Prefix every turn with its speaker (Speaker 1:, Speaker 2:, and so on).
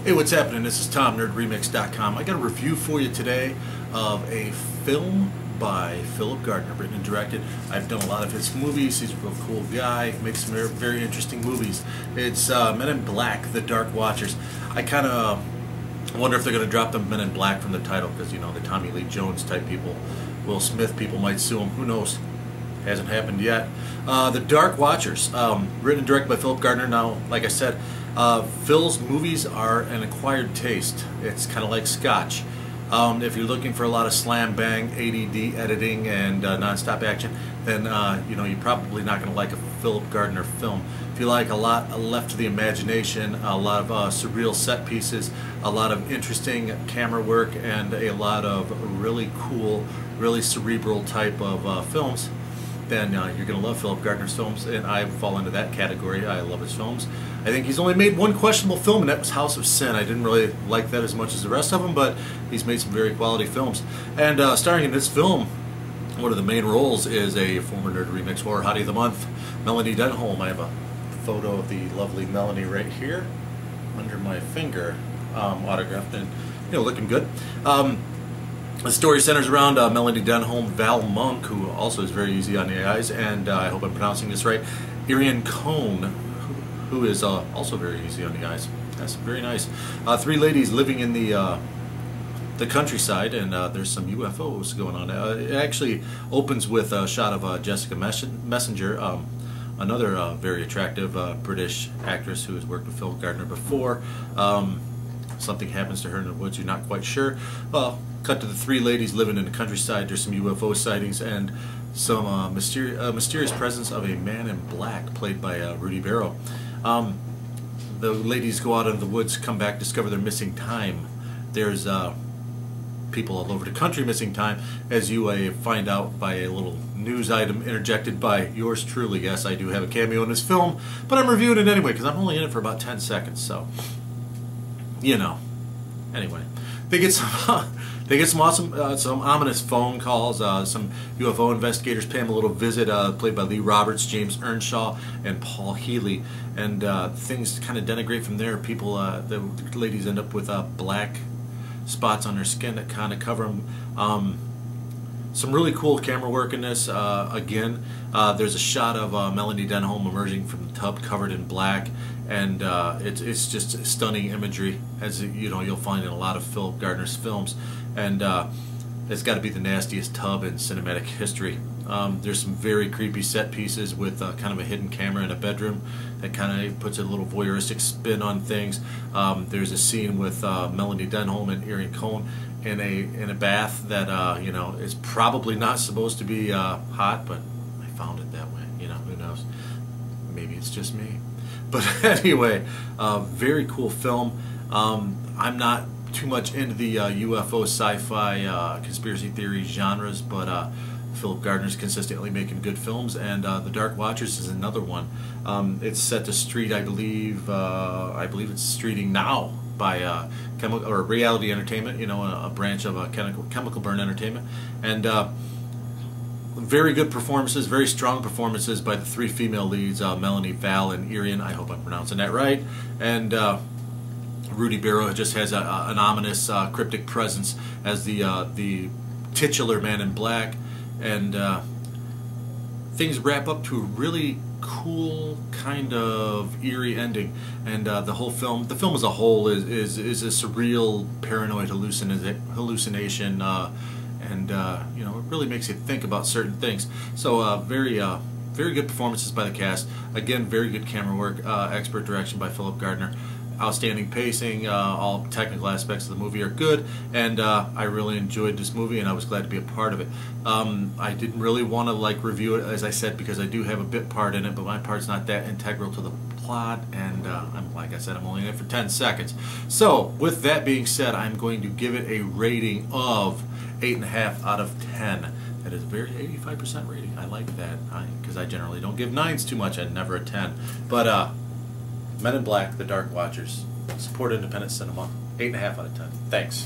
Speaker 1: Hey, what's happening? This is Tom, NerdRemix.com. I got a review for you today of a film by Philip Gardner, written and directed. I've done a lot of his movies. He's a real cool guy. Makes some very interesting movies. It's Men in Black, The Dark Watchers. I kind of wonder if they're going to drop the Men in Black from the title because, you know, the Tommy Lee Jones type people, Will Smith people might sue him. Who knows? Hasn't happened yet. The Dark Watchers, written and directed by Philip Gardner. Now, like I said, Phil's movies are an acquired taste. It's kind of like Scotch. If you're looking for a lot of slam bang, ADD editing, and non-stop action, then you know, you're probably not going to like a Philip Gardner film. If you like a lot left to the imagination, a lot of surreal set pieces, a lot of interesting camera work, and a lot of really cool, really cerebral type of films, then you're going to love Philip Gardner's films, and I fall into that category. I love his films. I think he's only made one questionable film, and that was House of Sin. I didn't really like that as much as the rest of them, but he's made some very quality films. And starring in this film, one of the main roles is a former Nerd Remix Horror Hottie of the Month, Melanie Denholm. I have a photo of the lovely Melanie right here under my finger, autographed, and, you know, looking good. The story centers around Melanie Denholm, Val Monk, who also is very easy on the eyes, and I hope I'm pronouncing this right, Irian Cohn, who is also very easy on the eyes. That's very nice. Three ladies living in the countryside, and there's some UFOs going on. It actually opens with a shot of Jessica Messenger, another very attractive British actress who has worked with Philip Gardner before. Something happens to her in the woods, you're not quite sure. Well, cut to the three ladies living in the countryside. There's some UFO sightings and some mysterious presence of a man in black, played by Rudy Barrow. The ladies go out into the woods, come back, discover they're missing time. There's people all over the country missing time, as you find out by a little news item interjected by yours truly. Yes, I do have a cameo in this film, but I'm reviewing it anyway because I'm only in it for about 10 seconds, so, you know. Anyway, they get some awesome, some ominous phone calls. Some UFO investigators pay him a little visit, played by Lee Roberts, James Earnshaw, and Paul Healy. And things kind of denigrate from there. People, the ladies end up with black spots on their skin that kind of cover them. Some really cool camera work in this. Again, there's a shot of Melanie Denholm emerging from the tub covered in black, and it's just stunning imagery, as you know, you'll find in a lot of Philip Gardner's films. And it's got to be the nastiest tub in cinematic history. There's some very creepy set pieces with kind of a hidden camera in a bedroom that kind of puts a little voyeuristic spin on things. There's a scene with Melanie Denholm and Irian Cohn in a bath that you know, is probably not supposed to be hot, but I found it that way. You know, who knows? Maybe it's just me. But anyway, very cool film. I'm not too much into the UFO, sci-fi, conspiracy theory genres, but Philip Gardner's consistently making good films, and The Dark Watchers is another one. It's set to street, I believe it's streeting now by Reality Entertainment, you know, a branch of Chemical Burn Entertainment, and very good performances, very strong performances by the three female leads, Melanie, Val, and Irian. I hope I'm pronouncing that right. And Rudy Barrow just has an ominous, cryptic presence as the titular man in black, and things wrap up to a really cool, kind of eerie ending. And the film as a whole is a surreal, paranoid hallucination, and you know, it really makes you think about certain things. So very good performances by the cast. Again, very good camera work, expert direction by Philip Gardner. Outstanding pacing, all technical aspects of the movie are good, and I really enjoyed this movie, and I was glad to be a part of it. I didn't really want to review it, as I said, because I do have a bit part in it, but my part's not that integral to the plot, and like I said, I'm only in it for 10 seconds. So, with that being said, I'm going to give it a rating of 8.5 out of 10. That is a very 85% rating. I like that, because I generally don't give 9s too much, and never a 10. But Men in Black, The Dark Watchers. Support independent cinema. 8.5 out of 10. Thanks.